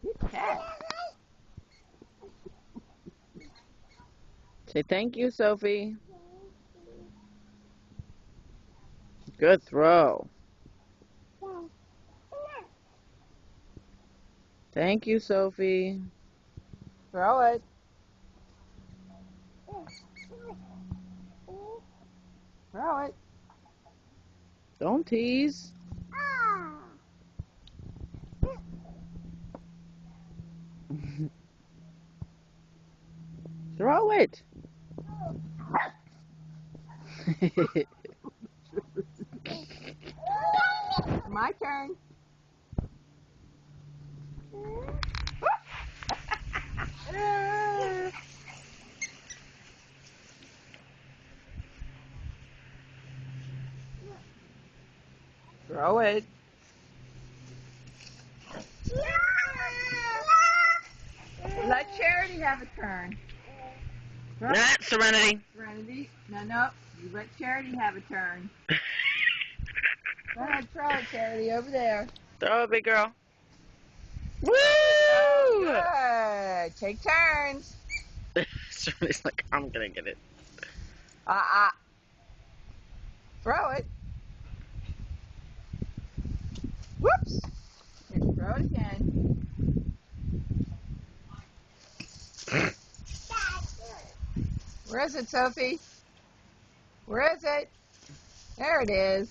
Good catch. Say thank you, Sophie. Good throw. Thank you, Sophie. Throw it. Throw it. Don't tease. Throw it. My turn. Throw it. Let Charity have a turn. Not Serenity. Serenity. No. You let Charity have a turn. Go ahead, throw it, Charity, over there. Throw it, big girl. Woo! Good. Take turns. Serenity's like, I'm gonna get it. Throw it. Whoops. Here, throw it again. Where is it, Sophie? Where is it? There it is.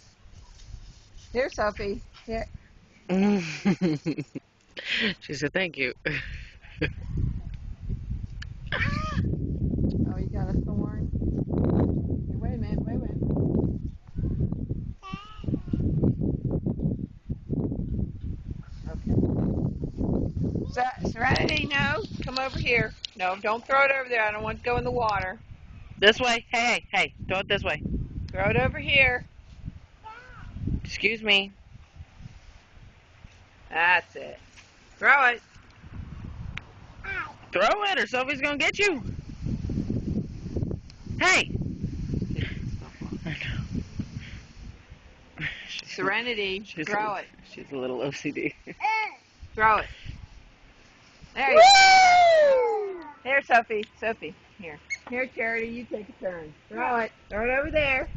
Here, Sophie. Here. She said thank you. Oh, you got a thorn. Here, wait a minute. Okay. Serenity, no. Come over here. No, don't throw it over there. I don't want it to go in the water. This way. Hey. Throw it this way. Throw it over here. Excuse me. That's it. Throw it. Throw it or Sophie's gonna get you. Hey. Serenity, throw it. She's a little OCD. Throw it. There you go. Here, Sophie. Sophie, here. Here, Charity, you take a turn. Throw it. Throw it over there.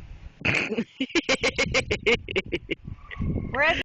Where is it?